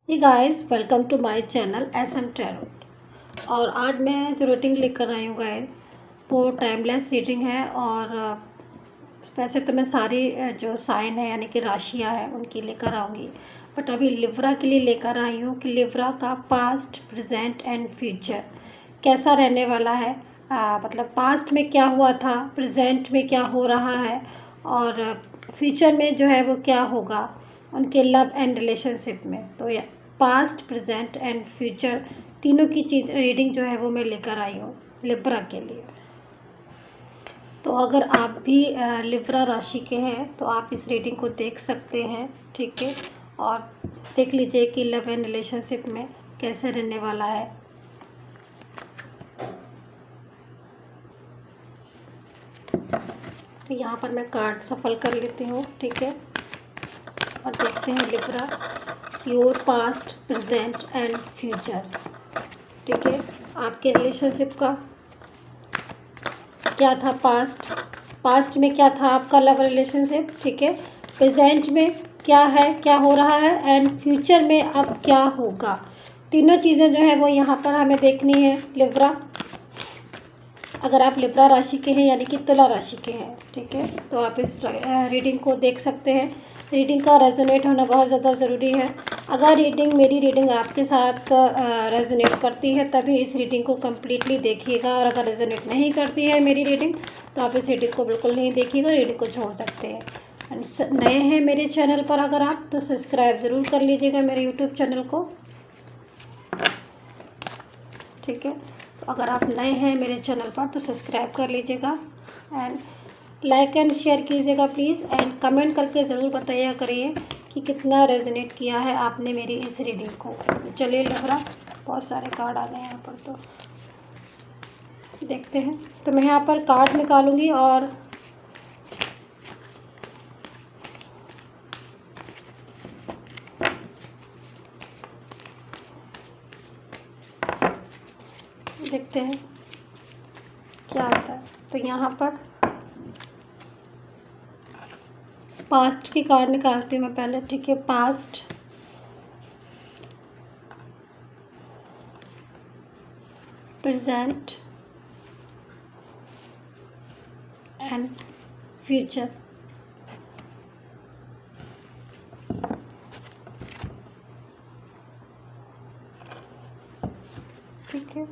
Hey guys, welcome to my channel SM tarot. और आज मैं जो रीडिंग लेकर आई हूँ गाइस, वो टाइमलेस रीडिंग है। और वैसे तो मैं सारी जो साइन है यानी कि राशियाँ हैं उनकी लेकर आऊँगी, बट अभी लिब्रा के लिए लेकर आई हूँ कि लिब्रा का पास्ट, प्रेजेंट एंड फ्यूचर कैसा रहने वाला है। मतलब पास्ट में क्या हुआ था, प्रेजेंट में क्या हो रहा है और फ्यूचर में जो है वो क्या होगा उनके लव एंड रिलेशनशिप में। तो या पास्ट, प्रेजेंट एंड फ्यूचर तीनों की चीज़ रीडिंग जो है वो मैं लेकर आई हूँ लिब्रा के लिए। तो अगर आप भी लिब्रा राशि के हैं तो आप इस रीडिंग को देख सकते हैं, ठीक है। और देख लीजिए कि लव एंड रिलेशनशिप में कैसे रहने वाला है। तो यहाँ पर मैं कार्ड सफल कर लेती हूँ, ठीक है। और देखते हैं Libra, your past, present and future, ठीक है। आपके रिलेशनशिप का क्या था, पास्ट में क्या था आपका लव रिलेशनशिप, ठीक है। प्रेजेंट में क्या है, क्या हो रहा है, एंड फ्यूचर में अब क्या होगा। तीनों चीज़ें जो है वो यहाँ पर हमें देखनी है लिब्रा। अगर आप लिब्रा राशि के हैं यानी कि तुला राशि के हैं, ठीक है, तो आप इस रीडिंग को देख सकते हैं। रीडिंग का रेजोनेट होना बहुत ज़्यादा ज़रूरी है। अगर मेरी रीडिंग आपके साथ रेजोनेट करती है तभी इस रीडिंग को कम्प्लीटली देखिएगा, और अगर रेजोनेट नहीं करती है मेरी रीडिंग तो आप इस रीडिंग को बिल्कुल नहीं देखिएगा, रीडिंग को छोड़ सकते हैं। नए हैं मेरे चैनल पर अगर आप, तो सब्सक्राइब ज़रूर कर लीजिएगा मेरे यूट्यूब चैनल को, ठीक है। तो अगर आप नए हैं मेरे चैनल पर तो सब्सक्राइब कर लीजिएगा एंड लाइक एंड शेयर कीजिएगा प्लीज़, एंड कमेंट करके ज़रूर बताइए करिए कि कितना रेजोनेट किया है आपने मेरी इस रीडिंग को। तो चलिए लिब्रा, बहुत सारे कार्ड आ गए यहाँ पर, तो देखते हैं। तो मैं यहाँ पर कार्ड निकालूंगी और देखते हैं क्या आता है। तो यहाँ पर पास्ट की कार्ड निकालती हूँ मैं पहले, ठीक है। पास्ट, प्रेजेंट एंड फ्यूचर, ठीक है।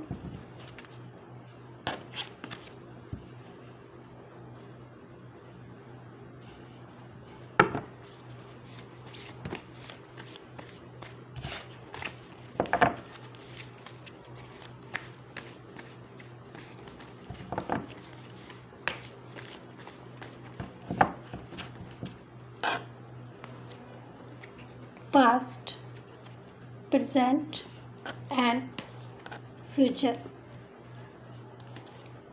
Past, present and future.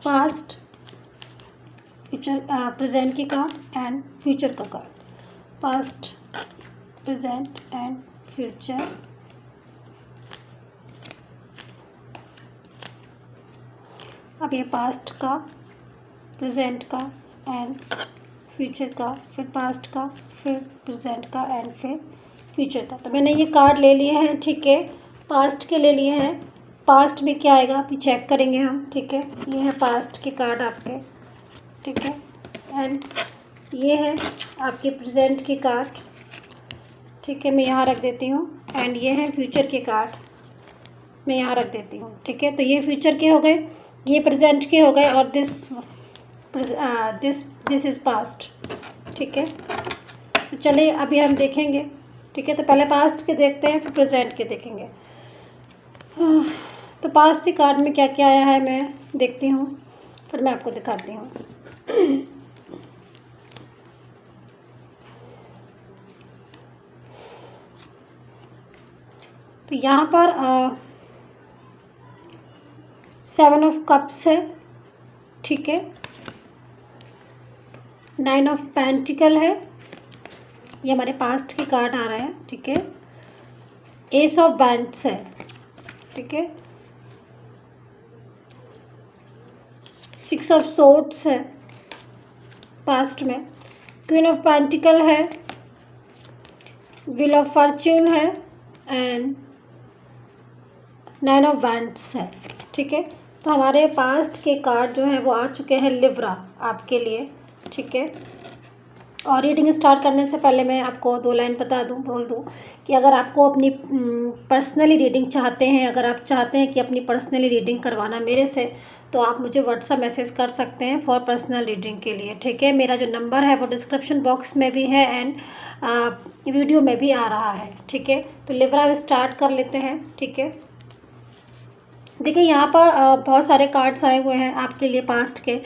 Past, future, present की कार्ड एंड फ्यूचर का card. Past, present and future. अब ये पास्ट का, प्रेजेंट का एंड फ्यूचर का, फिर पास्ट का, फिर प्रेजेंट का एंड फिर फ्यूचर का। तो मैंने ये कार्ड ले लिए हैं, ठीक है। पास्ट के ले लिए हैं। पास्ट में क्या आएगा अभी चेक करेंगे हम, ठीक है। ये है पास्ट के कार्ड आपके, ठीक है। एंड ये है आपके प्रेजेंट के कार्ड, ठीक है, मैं यहाँ रख देती हूँ। एंड ये है फ्यूचर के कार्ड, मैं यहाँ रख देती हूँ, ठीक है। तो ये फ्यूचर के हो गए, ये प्रेजेंट के हो गए, और दिस इज़ पास्ट, ठीक है। तो चलिए अभी हम देखेंगे, ठीक है। तो पहले पास्ट के देखते हैं, फिर प्रेजेंट के देखेंगे। तो पास्ट के कार्ड में क्या क्या आया है मैं देखती हूँ, फिर मैं आपको दिखाती हूँ। तो यहाँ पर 7 ऑफ कप्स है, ठीक है। 9 ऑफ पेंटिकल है, ये हमारे पास्ट के कार्ड आ रहे हैं, ठीक है। एस ऑफ बैंड्स है, ठीक है। 6 ऑफ सोर्ड्स है पास्ट में। क्वीन ऑफ पेंटिकल है, व्हील ऑफ फॉर्च्यून है, एंड 9 ऑफ वैंड्स है। ठीक है, तो हमारे पास्ट के कार्ड जो है वो आ चुके हैं लिब्रा आपके लिए। ठीक है, और रीडिंग स्टार्ट करने से पहले मैं आपको 2 लाइन बोल दूँ कि अगर आपको अपनी पर्सनली रीडिंग चाहते हैं, अगर आप चाहते हैं कि अपनी पर्सनली रीडिंग करवाना मेरे से, तो आप मुझे व्हाट्सएप मैसेज कर सकते हैं फॉर पर्सनल रीडिंग के लिए। ठीक है, मेरा जो नंबर है वो डिस्क्रिप्शन बॉक्स में भी है एंड वीडियो में भी आ रहा है। ठीक है, तो लिब्रा स्टार्ट कर लेते हैं। ठीक है, देखिए यहाँ पर बहुत सारे कार्ड्स आए हुए हैं आपके लिए पास्ट के।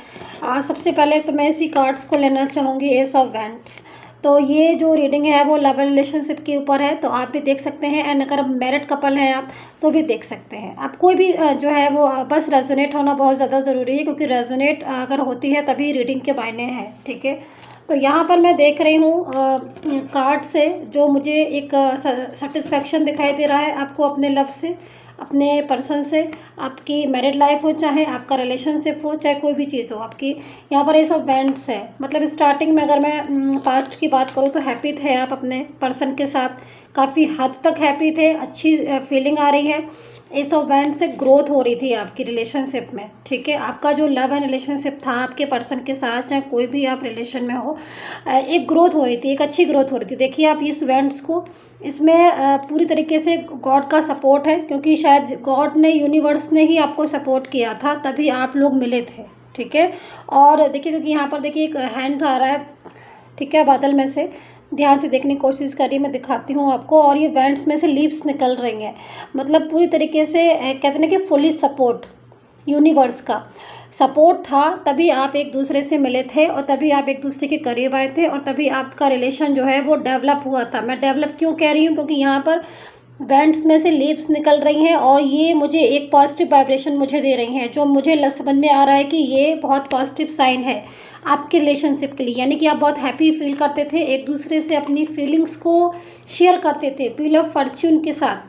सबसे पहले तो मैं इसी कार्ड्स को लेना चाहूँगी, एस ऑफ वैंड्स। तो ये जो रीडिंग है वो लव रिलेशनशिप के ऊपर है, तो आप भी देख सकते हैं एंड अगर मैरिड कपल हैं आप तो भी देख सकते हैं। आप कोई भी जो है वो बस रेजोनेट होना बहुत ज़्यादा ज़रूरी है, क्योंकि रेजोनेट अगर होती है तभी रीडिंग के मायने हैं। ठीक है, तो यहाँ पर मैं देख रही हूँ कार्ड से जो मुझे एक सेटिस्फेक्शन दिखाई दे रहा है आपको अपने लव से, अपने पर्सन से। आपकी मैरिड लाइफ हो, चाहे आपका रिलेशनशिप हो, चाहे कोई भी चीज़ हो आपकी, यहाँ पर एस ऑफ वैंड्स है। मतलब स्टार्टिंग में अगर मैं पास्ट की बात करूँ तो हैप्पी थे आप अपने पर्सन के साथ, काफ़ी हद तक हैप्पी थे, अच्छी फीलिंग आ रही है। एस ऑफ वैंड से ग्रोथ हो रही थी आपकी रिलेशनशिप में। ठीक है, आपका जो लव एंड रिलेशनशिप था आपके पर्सन के साथ, चाहे कोई भी आप रिलेशन में हो, एक ग्रोथ हो रही थी, एक अच्छी ग्रोथ हो रही थी। देखिए आप इस वैंड्स को, इसमें पूरी तरीके से गॉड का सपोर्ट है, क्योंकि शायद गॉड ने, यूनिवर्स ने ही आपको सपोर्ट किया था, तभी आप लोग मिले थे। ठीक है, और देखिए क्योंकि यहाँ पर देखिए एक हैंड आ रहा है। ठीक है, बादल में से ध्यान से देखने की कोशिश करिए, मैं दिखाती हूँ आपको। और ये वैंड्स में से लीव्स निकल रही हैं, मतलब पूरी तरीके से कहते हैं ना कि फुली सपोर्ट, यूनिवर्स का सपोर्ट था, तभी आप एक दूसरे से मिले थे और तभी आप एक दूसरे के करीब आए थे और तभी आपका रिलेशन जो है वो डेवलप हुआ था। मैं डेवलप क्यों कह रही हूँ, क्योंकि यहाँ पर बैंड्स में से लीव्स निकल रही हैं और ये मुझे एक पॉजिटिव वाइब्रेशन मुझे दे रही हैं, जो मुझे समझ में आ रहा है कि ये बहुत पॉजिटिव साइन है आपके रिलेशनशिप के लिए। यानी कि आप बहुत हैप्पी फील करते थे, एक दूसरे से अपनी फीलिंग्स को शेयर करते थे व्हील ऑफ फॉर्च्यून के साथ।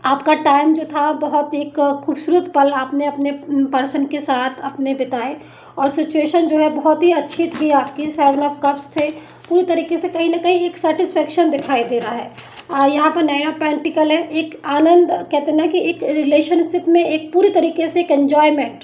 आपका टाइम जो था बहुत एक खूबसूरत पल आपने अपने पर्सन के साथ अपने बिताए और सिचुएशन जो है बहुत ही अच्छी थी आपकी। 7 ऑफ कप्स थे, पूरी तरीके से कहीं ना कहीं एक सेटिस्फेक्शन दिखाई दे रहा है। यहाँ पर 9 ऑफ पेंटिकल है, एक आनंद, कहते हैं ना कि एक रिलेशनशिप में एक पूरी तरीके से एक एन्जॉयमेंट,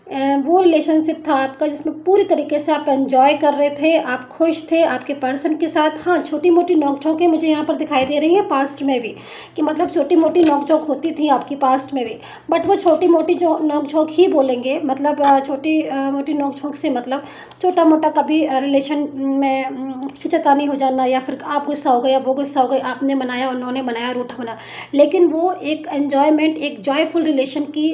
वो रिलेशनशिप था आपका जिसमें पूरी तरीके से आप एंजॉय कर रहे थे, आप खुश थे आपके पर्सन के साथ। हाँ, छोटी मोटी नोकझोंकें मुझे यहाँ पर दिखाई दे रही हैं पास्ट में भी, कि मतलब छोटी मोटी नोकझोंक होती थी आपकी पास्ट में भी, बट वो छोटी मोटी जो नोकझोंक ही बोलेंगे, मतलब छोटी मोटी नोकझोंक से मतलब छोटा मोटा कभी रिलेशन में खिंचातानी हो जाना, या फिर आप गुस्सा हो गए या वो गुस्सा हो गए, आपने मनाया उन्होंने मनाया, रूठा मना, लेकिन वो एक एन्जॉयमेंट, एक जॉयफुल रिलेशन की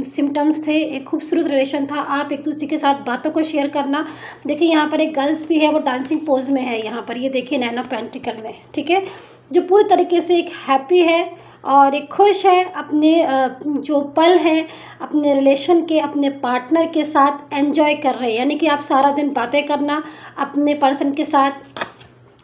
सिम्टम्स थे, एक खूबसूरत रिलेशन था। आप एक दूसरे के साथ बातों को शेयर करना। देखिए यहाँ पर एक गर्ल्स भी है, वो डांसिंग पोज में है यहाँ पर, ये देखिए 9 ऑफ पेंटिकल में। ठीक है, जो पूरी तरीके से एक हैप्पी है और एक खुश है, अपने जो पल हैं अपने रिलेशन के, अपने पार्टनर के साथ एंजॉय कर रहे हैं। यानी कि आप सारा दिन बातें करना अपने पर्सन के साथ,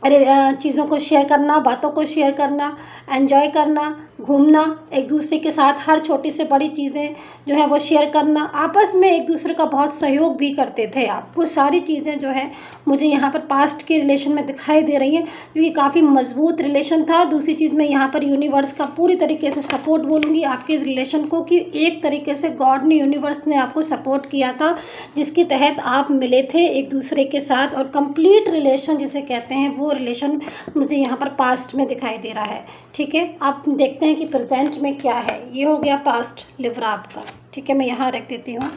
चीज़ों को शेयर करना, बातों को शेयर करना, एंजॉय करना, घूमना, एक दूसरे के साथ हर छोटी से बड़ी चीज़ें जो है वो शेयर करना, आपस में एक दूसरे का बहुत सहयोग भी करते थे आप। वो सारी चीज़ें जो है मुझे यहाँ पर पास्ट के रिलेशन में दिखाई दे रही हैं, जो कि काफ़ी मजबूत रिलेशन था। दूसरी चीज़ मैं यहाँ पर यूनिवर्स का पूरी तरीके से सपोर्ट बोलूँगी आपके इस रिलेशन को, कि एक तरीके से गॉड ने, यूनिवर्स ने आपको सपोर्ट किया था, जिसके तहत आप मिले थे एक दूसरे के साथ, और कंप्लीट रिलेशन जिसे कहते हैं वो रिलेशन मुझे यहाँ पर पास्ट में दिखाई दे रहा है। ठीक है, आप देखते हैं कि प्रेजेंट में क्या है। ये हो गया पास्ट लिब्रा आपका। ठीक है, मैं यहाँ रख देती हूँ,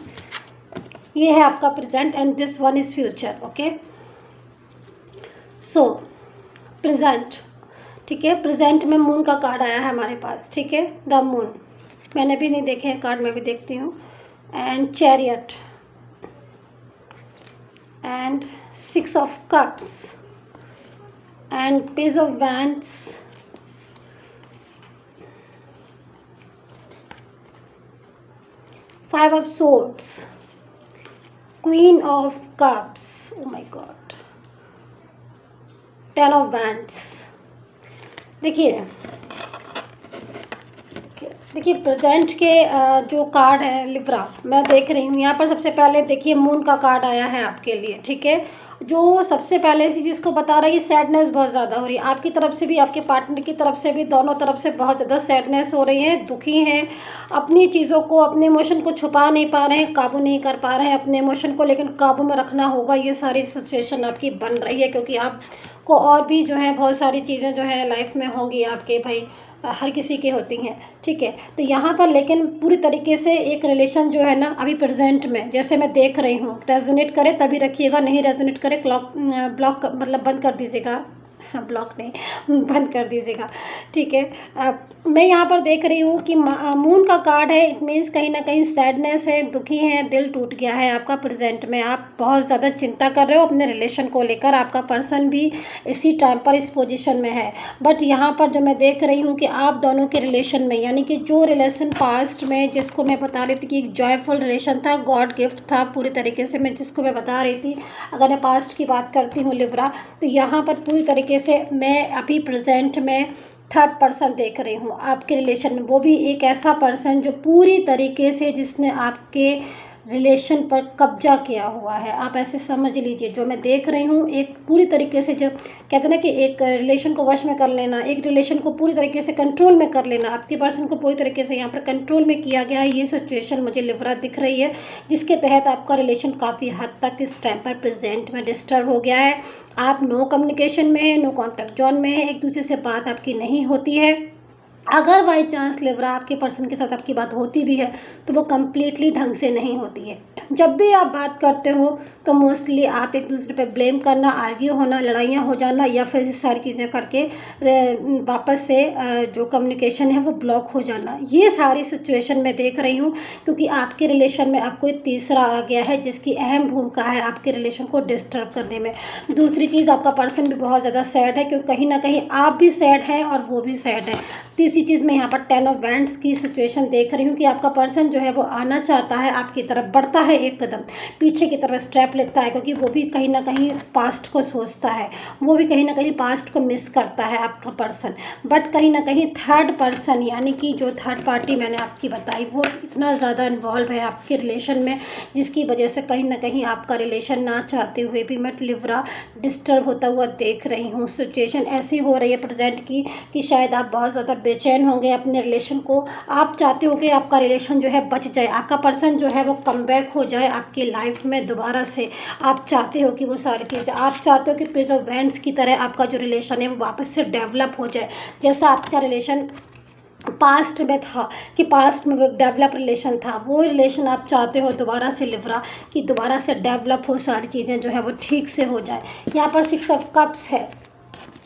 ये है आपका present and this one is future. Okay, so present. ठीक है, प्रेजेंट में मून का कार्ड आया है हमारे पास। ठीक है, द मून, मैंने भी नहीं देखे हैं कार्ड, मैं भी देखती हूँ, and chariot and 6 of cups and page of wands, Five of Swords, Queen of Cups, oh my God, 10 of Wands। देखिए प्रेजेंट के जो कार्ड है लिब्रा मैं देख रही हूँ यहाँ पर। सबसे पहले देखिए मून का कार्ड आया है आपके लिए। ठीक है, जो सबसे पहले इसी चीज़ को बता रहा है कि सैडनेस बहुत ज़्यादा हो रही है, आपकी तरफ से भी आपके पार्टनर की तरफ से भी, दोनों तरफ से बहुत ज़्यादा सैडनेस हो रही है, दुखी हैं, अपनी चीज़ों को, अपने इमोशन को छुपा नहीं पा रहे हैं, काबू नहीं कर पा रहे हैं अपने इमोशन को, लेकिन काबू में रखना होगा। ये सारी सिचुएशन आपकी बन रही है क्योंकि आपको और भी जो है बहुत सारी चीज़ें जो है लाइफ में होंगी आपके, भाई हर किसी की होती हैं, ठीक है। तो यहाँ पर लेकिन पूरी तरीके से एक रिलेशन जो है ना अभी प्रेजेंट में जैसे मैं देख रही हूँ, रेजोनेट करे तभी रखिएगा, नहीं रेजोनेट करे ब्लॉक मतलब बंद कर दीजिएगा, हाँ ब्लॉक नहीं बंद कर दीजिएगा, ठीक है। मैं यहाँ पर देख रही हूँ कि मून का कार्ड है, इट मीन्स कहीं ना कहीं सैडनेस है, दुखी है, दिल टूट गया है आपका प्रेजेंट में, आप बहुत ज़्यादा चिंता कर रहे हो अपने रिलेशन को लेकर, आपका पर्सन भी इसी टाइम पर इस पोजीशन में है। बट यहाँ पर जो मैं देख रही हूँ कि आप दोनों के रिलेशन में, यानी कि जो रिलेशन पास्ट में जिसको मैं बता रही थी कि एक जॉयफुल रिलेशन था, गॉड गिफ्ट था पूरी तरीके से, मैं जिसको मैं बता रही थी, अगर मैं पास्ट की बात करती हूँ लिब्रा, तो यहाँ पर पूरी तरीके से मैं अभी प्रेजेंट में थर्ड पर्सन देख रही हूँ आपके रिलेशन में, वो भी एक ऐसा पर्सन जो पूरी तरीके से जिसने आपके रिलेशन पर कब्जा किया हुआ है। आप ऐसे समझ लीजिए, जो मैं देख रही हूँ एक पूरी तरीके से, जब कहते हैं ना कि एक रिलेशन को वश में कर लेना, एक रिलेशन को पूरी तरीके से कंट्रोल में कर लेना, आपके पर्सन को पूरी तरीके से यहाँ पर कंट्रोल में किया गया है, ये सिचुएशन मुझे लिब्रा दिख रही है, जिसके तहत आपका रिलेशन काफ़ी हद तक इस टाइम पर प्रेजेंट में डिस्टर्ब हो गया है। आप नो कम्युनिकेशन में है, नो कॉन्टैक्ट जोन में है, एक दूसरे से बात आपकी नहीं होती है। अगर बाई चांस लिब्रा आपके पर्सन के साथ आपकी बात होती भी है तो वो कम्प्लीटली ढंग से नहीं होती है। जब भी आप बात करते हो तो मोस्टली आप एक दूसरे पे ब्लेम करना, आर्ग्यू होना, लड़ाइयाँ हो जाना, या फिर ये सारी चीज़ें करके वापस से जो कम्युनिकेशन है वो ब्लॉक हो जाना, ये सारी सिचुएशन मैं देख रही हूँ। क्योंकि आपके रिलेशन में आपको एक तीसरा आ गया है जिसकी अहम भूमिका है आपके रिलेशन को डिस्टर्ब करने में। दूसरी चीज़, आपका पर्सन भी बहुत ज़्यादा सैड है, क्योंकि कहीं ना कहीं आप भी सैड हैं और वो भी सैड है। तीसरी चीज़, मैं यहाँ पर 10 ऑफ वैंड्स की सिचुएशन देख रही हूँ कि आपका पर्सन जो है वो आना चाहता है आपकी तरफ, बढ़ता है एक कदम पीछे की तरफ स्टेप लेता है, क्योंकि वो भी कहीं ना कहीं पास्ट को सोचता है, वो भी कहीं ना कहीं पास्ट को मिस करता है आपका पर्सन। बट कहीं ना कहीं थर्ड पर्सन, यानी कि जो थर्ड पार्टी मैंने आपकी बताई, वो इतना ज़्यादा इन्वॉल्व है आपके रिलेशन में, जिसकी वजह से कहीं ना कहीं आपका रिलेशन ना चाहते हुए भी मैं लिब्रा डिस्टर्ब होता हुआ देख रही हूँ। सिचुएशन ऐसी हो रही है प्रेजेंट की कि शायद आप बहुत ज़्यादा बेचैन होंगे अपने रिलेशन को, आप चाहते हो कि आपका रिलेशन जो है बच जाए, आपका पर्सन जो है वो कमबैक हो जाए आपकी लाइफ में दोबारा से। आप चाहते हो कि वो सारी चीज़ें, आप चाहते हो कि पेज ऑफ वैंड्स की तरह आपका जो रिलेशन है वो वापस से डेवलप हो जाए, जैसा आपका रिलेशन पास्ट में था, कि पास्ट में वो डेवलप रिलेशन था, वो रिलेशन आप चाहते हो दोबारा से लिब्रा कि दोबारा से डेवलप हो, सारी चीज़ें जो है वो ठीक से हो जाए। यहाँ पर 6 ऑफ कप्स है,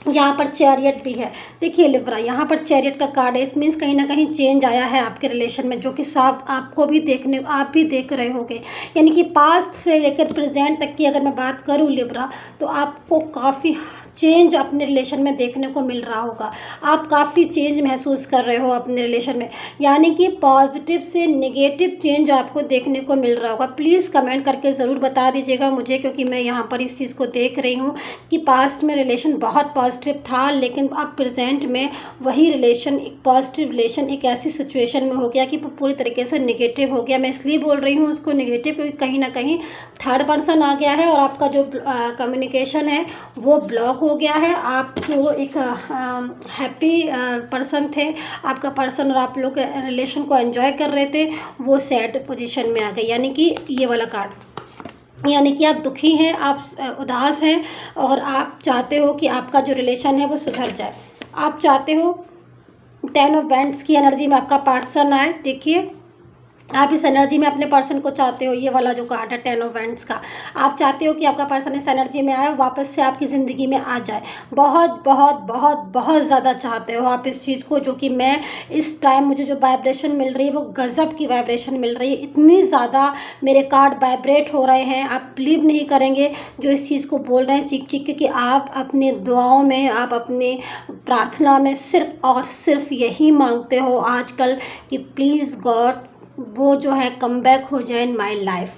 यहाँ पर चैरियट भी है। देखिए लिब्रा, यहाँ पर चैरियट का कार्ड है, इट मीन्स कहीं ना कहीं चेंज आया है आपके रिलेशन में, जो कि साफ आपको भी आप भी देख रहे होंगे। यानी कि पास्ट से लेकर प्रेजेंट तक की अगर मैं बात करूँ लिब्रा, तो आपको काफ़ी चेंज अपने रिलेशन में देखने को मिल रहा होगा, आप काफ़ी चेंज महसूस कर रहे हो अपने रिलेशन में, यानी कि पॉजिटिव से नेगेटिव चेंज आपको देखने को मिल रहा होगा। प्लीज़ कमेंट करके ज़रूर बता दीजिएगा मुझे, क्योंकि मैं यहाँ पर इस चीज़ को देख रही हूँ कि पास्ट में रिलेशन बहुत पॉजिटिव था, लेकिन अब प्रेजेंट में वही रिलेशन, एक पॉजिटिव रिलेशन एक ऐसी सिचुएशन में हो गया कि पूरी तरीके से नेगेटिव हो गया। मैं इसलिए बोल रही हूँ उसको नेगेटिव, क्योंकि कहीं ना कहीं थर्ड पर्सन आ गया है और आपका जो कम्युनिकेशन है वो ब्लॉक हो गया है। आप जो एक हैप्पी पर्सन थे, आपका पर्सन और आप लोग रिलेशन को एंजॉय कर रहे थे, वो सैड पोजीशन में आ गए, यानी कि ये वाला कार्ड, यानी कि आप दुखी हैं, आप उदास हैं और आप चाहते हो कि आपका जो रिलेशन है वो सुधर जाए। आप चाहते हो 10 ऑफ वैंड्स की एनर्जी में आपका पर्सन आए। देखिए आप इस एनर्जी में अपने पर्सन को चाहते हो, ये वाला जो कार्ड है 10 ऑफ वैंड्स का, आप चाहते हो कि आपका पर्सन इस एनर्जी में आए, वापस से आपकी ज़िंदगी में आ जाए। बहुत बहुत बहुत बहुत ज़्यादा चाहते हो आप इस चीज़ को, जो कि मैं इस टाइम मुझे जो वाइब्रेशन मिल रही है वो गज़ब की वाइब्रेशन मिल रही है। इतनी ज़्यादा मेरे कार्ड वाइब्रेट हो रहे हैं, आप बिलीव नहीं करेंगे जो इस चीज़ को बोल रहे हैं चीख चीख के, कि आप अपनी दुआओं में, आप अपनी प्रार्थना में सिर्फ़ और सिर्फ यही मांगते हो आजकल कि प्लीज़ गॉड वो जो है कम बैक हो जाए इन माई लाइफ।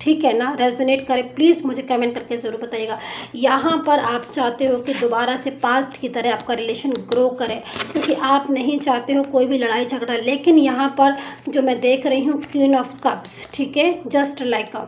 ठीक है ना, रेजोनेट करे प्लीज़ मुझे कमेंट करके ज़रूर बताइएगा। यहाँ पर आप चाहते हो कि दोबारा से पास्ट की तरह आपका रिलेशन ग्रो करे, क्योंकि आप नहीं चाहते हो कोई भी लड़ाई झगड़ा। लेकिन यहाँ पर जो मैं देख रही हूँ क्वीन ऑफ कप्स, ठीक है, just like a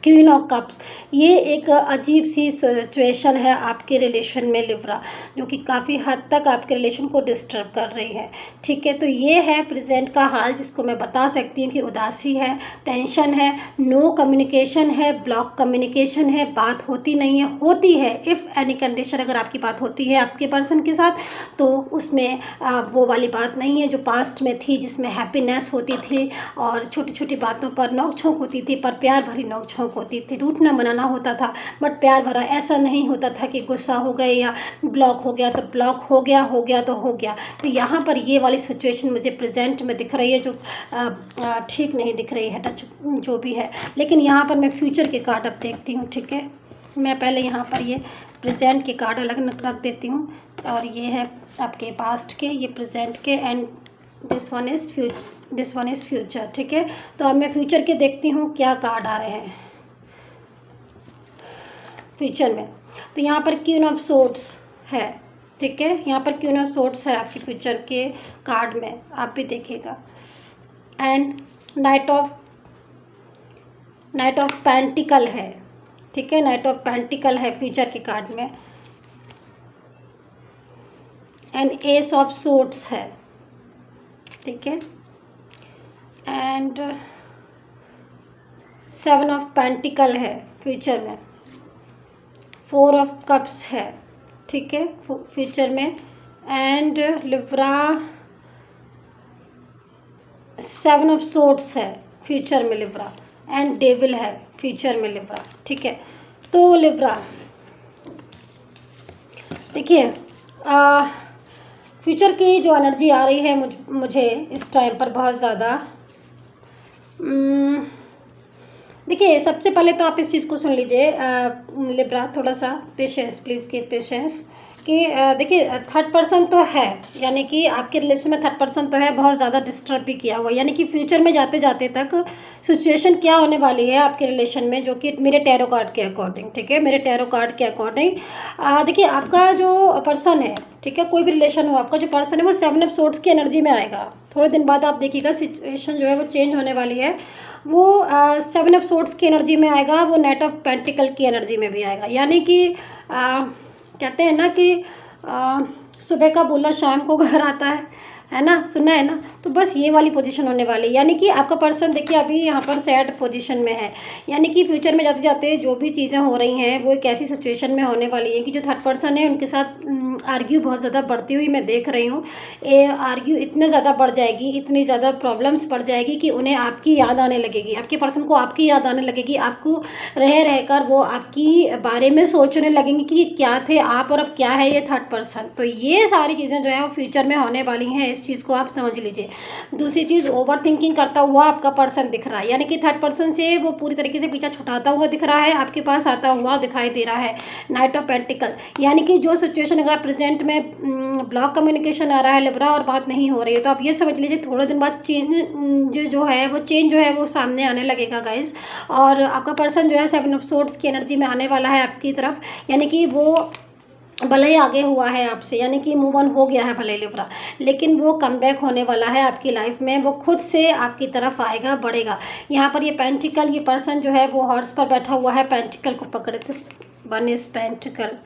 queen of cups, ये एक अजीब सी सिचुएशन है आपके रिलेशन में लिब्रा, जो कि काफ़ी हद तक आपके रिलेशन को डिस्टर्ब कर रही है। ठीक है, तो ये है प्रेजेंट का हाल, जिसको मैं बता सकती हूँ कि उदासी है, टेंशन है, नो कम्युनिकेशन है, ब्लॉक कम्युनिकेशन है, बात होती नहीं है, होती है इफ़ एनी कंडीशन, अगर आपकी बात होती है आपके पर्सन के साथ तो उसमें वो वाली बात नहीं है जो पास्ट में थी, जिसमें हैप्पीनेस होती थी और छोटी छोटी बातों पर नोक झोंक होती थी, पर प्यार भरी नोक झोंक होती थी, रूठना मनाना होता था बट प्यार भरा। ऐसा नहीं होता था कि गुस्सा हो गए या ब्लॉक हो गया तो ब्लॉक हो गया तो हो गया। तो यहाँ पर ये वाली सिचुएशन मुझे प्रेजेंट में दिख रही है, जो ठीक नहीं दिख रही है, टच जो भी है। लेकिन यहाँ पर मैं फ्यूचर के कार्ड अब देखती हूँ। ठीक है, मैं पहले यहाँ पर ये प्रेजेंट के कार्ड अलग रख देती हूँ, और ये है आपके पास्ट के, ये प्रेजेंट के, and this one is future. ठीक है, तो अब मैं फ्यूचर के देखती हूँ क्या कार्ड आ रहे हैं फ्यूचर में। तो यहाँ पर क्वीन ऑफ सोर्ड्स है। ठीक है, यहाँ पर क्वीन ऑफ सोर्ड्स है आपके फ्यूचर के कार्ड में, आप भी देखिएगा। एंड नाइट ऑफ पेंटिकल है। ठीक है, नाइट ऑफ पेंटिकल है फ्यूचर के कार्ड में, एंड एस ऑफ सोर्ड्स है। ठीक है, एंड 7 ऑफ पेंटिकल है फ्यूचर में, 4 ऑफ कप्स है। ठीक है, फ्यूचर में, एंड लिब्रा 7 ऑफ सोर्ड्स है फ्यूचर में लिब्रा, एंड डेविल है फ्यूचर में लिब्रा। ठीक है, तो लिब्रा देखिए, फ्यूचर की जो एनर्जी आ रही है मुझे इस टाइम पर बहुत ज़्यादा, देखिए सबसे पहले तो आप इस चीज़ को सुन लीजिए लिब्रा, थोड़ा सा पेशेंस, प्लीज़ कीप पेशेंस। कि देखिए थर्ड पर्सन तो है, यानी कि आपके रिलेशन में थर्ड पर्सन तो है, बहुत ज़्यादा डिस्टर्ब भी किया हुआ, यानी कि फ्यूचर में जाते जाते तक सिचुएशन क्या होने वाली है आपके रिलेशन में, जो कि मेरे टैरो कार्ड के अकॉर्डिंग, ठीक है, मेरे टैरो कार्ड के अकॉर्डिंग देखिए आपका जो पर्सन है, ठीक है, कोई भी रिलेशन हो, आपका जो पर्सन है वो 7 ऑफ सोर्ड्स की एनर्जी में आएगा। थोड़े दिन बाद आप देखिएगा सिचुएशन जो है वो चेंज होने वाली है, वो 7 ऑफ सोर्ड्स की एनर्जी में आएगा, वो नाइट ऑफ पेंटिकल की एनर्जी में भी आएगा। यानी कि कहते हैं ना कि सुबह का बुल्ला शाम को घर आता है ना, सुना है ना, तो बस ये वाली पोजीशन होने वाली है। यानी कि आपका पर्सन देखिए अभी यहाँ पर सैड पोजीशन में है, यानी कि फ्यूचर में जाते जाते जो भी चीज़ें हो रही हैं वो एक ऐसी सिचुएशन में होने वाली है कि जो थर्ड पर्सन है उनके साथ आर्ग्यू बहुत ज़्यादा बढ़ती हुई मैं देख रही हूँ। आर्ग्यू इतने ज़्यादा बढ़ जाएगी, इतनी ज़्यादा प्रॉब्लम्स बढ़ जाएगी कि उन्हें आपकी याद आने लगेगी, आपके पर्सन को आपकी याद आने लगेगी, आपको रहकर वो आपकी बारे में सोचने लगेंगे कि क्या थे आप और अब क्या है ये थर्ड पर्सन। तो ये सारी चीज़ें जो है वो फ्यूचर में होने वाली हैं, इस चीज़ को आप समझ लीजिए। दूसरी चीज़, ओवर थिंकिंग करता हुआ आपका पर्सन दिख रहा है, यानी कि थर्ड पर्सन से वो पूरी तरीके से पीछा छुटाता हुआ दिख रहा है, आपके पास आता हुआ दिखाई दे रहा है। नाइट ऑफ पेंटिकल, यानी कि जो सिचुएशन अगर प्रेजेंट में ब्लॉक कम्युनिकेशन आ रहा है लिब्रा और बात नहीं हो रही है, तो आप ये समझ लीजिए थोड़े दिन बाद चेंज जो है वो सामने आने लगेगा गाइस। और आपका पर्सन जो है 7 ऑफ सोर्ड्स की एनर्जी में आने वाला है आपकी तरफ, यानी कि वो भले ही आगे हुआ है आपसे, यानी कि मूव ऑन हो गया है भले लिब्रा, लेकिन वो कम बैक होने वाला है आपकी लाइफ में, वो खुद से आपकी तरफ आएगा, बढ़ेगा। यहाँ पर ये पेंटिकल, ये पर्सन जो है वो हॉर्स पर बैठा हुआ है, पेंटिकल को पकड़े, तो 1 इज पेंटिकल,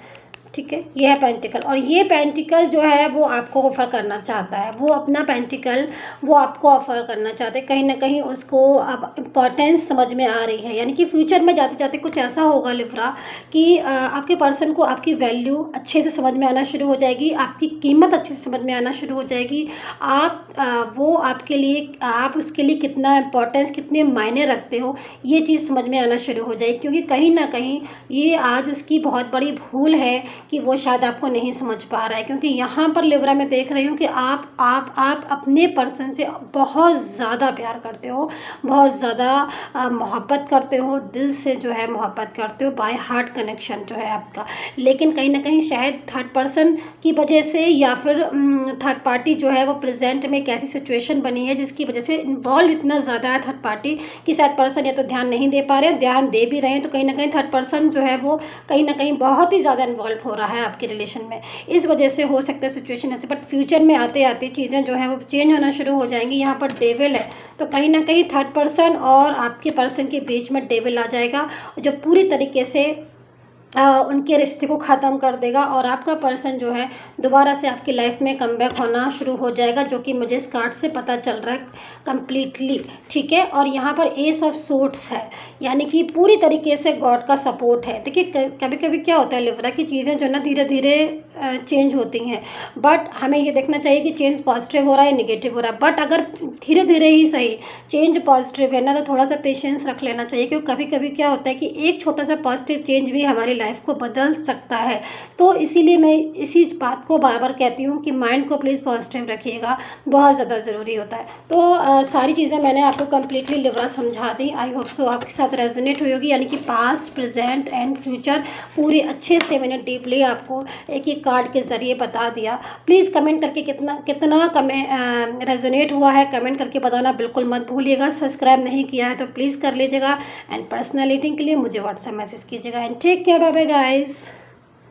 ठीक है, ये है पेंटिकल। और ये पेंटिकल जो है वो आपको ऑफ़र करना चाहता है, वो अपना पेंटिकल वो आपको ऑफ़र करना चाहते हैं, कहीं ना कहीं उसको अब इम्पॉर्टेंस समझ में आ रही है। यानी कि फ्यूचर में जाते जाते कुछ ऐसा होगा लिब्रा कि आपके पर्सन को आपकी वैल्यू अच्छे से समझ में आना शुरू हो जाएगी, आपकी कीमत अच्छे से समझ में आना शुरू हो जाएगी, वो आपके लिए, आप उसके लिए कितना इम्पोर्टेंस, कितने मायने रखते हो, ये चीज़ समझ में आना शुरू हो जाएगी। क्योंकि कहीं ना कहीं ये आज उसकी बहुत बड़ी भूल है कि वो शायद आपको नहीं समझ पा रहा है। क्योंकि यहाँ पर लिब्रा मैं देख रही हूँ कि आप अपने पर्सन से बहुत ज़्यादा प्यार करते हो, बहुत ज़्यादा मोहब्बत करते हो, दिल से जो है मोहब्बत करते हो, बाय हार्ट कनेक्शन जो है आपका। लेकिन कहीं ना कहीं शायद थर्ड पर्सन की वजह से या फिर थर्ड पार्टी जो है वो प्रेजेंट में एक ऐसी सिचुएशन बनी है जिसकी वजह से इन्वॉल्व इतना ज़्यादा है थर्ड पार्टी कि शायद पर्सन या तो ध्यान नहीं दे पा रहे हैं, ध्यान दे भी रहे हैं तो कहीं ना कहीं थर्ड पर्सन जो है वो कहीं ना कहीं बहुत ही ज़्यादा इन्वॉल्व हो हो रहा है आपके रिलेशन में, इस वजह से हो सकता है सिचुएशन ऐसे। बट फ्यूचर में आते आते चीज़ें जो है वो चेंज होना शुरू हो जाएंगी। यहाँ पर डेविल है, तो कहीं ना कहीं थर्ड पर्सन और आपके पर्सन के बीच में डेविल आ जाएगा, जो पूरी तरीके से उनके रिश्ते को ख़त्म कर देगा, और आपका पर्सन जो है दोबारा से आपकी लाइफ में कमबैक होना शुरू हो जाएगा, जो कि मुझे इस कार्ड से पता चल रहा है कम्प्लीटली। ठीक है, और यहाँ पर एस ऑफ सोर्ड्स है, यानी कि पूरी तरीके से गॉड का सपोर्ट है। देखिए कभी कभी क्या होता है लिब्रा की चीज़ें जो ना धीरे धीरे चेंज होती हैं, बट हमें ये देखना चाहिए कि चेंज पॉजिटिव हो रहा है या निगेटिव हो रहा है। बट अगर धीरे धीरे ही सही चेंज पॉजिटिव है ना, तो थोड़ा सा पेशेंस रख लेना चाहिए, क्योंकि कभी कभी क्या होता है कि एक छोटा सा पॉजिटिव चेंज भी हमारी लाइफ को बदल सकता है। तो इसीलिए मैं इसी बात को बार बार कहती हूँ कि माइंड को प्लीज़ पॉजिटिव रखिएगा, बहुत ज़्यादा ज़रूरी होता है। तो सारी चीज़ें मैंने आपको कम्प्लीटली लिब्रा समझा दी। आई होप सो आपके साथ रेजोनेट हुई होगी, यानी कि पास्ट, प्रेजेंट एंड फ्यूचर पूरे अच्छे से मैंने डीपली आपको एक एक कार्ड के ज़रिए बता दिया। प्लीज़ कमेंट करके कितना रेजोनेट हुआ है कमेंट करके बताना बिल्कुल मत भूलिएगा। सब्सक्राइब नहीं किया है तो प्लीज़ कर लीजिएगा, एंड पर्सनल रीडिंग के लिए मुझे व्हाट्सएप मैसेज कीजिएगा। And take care, bye bye guys.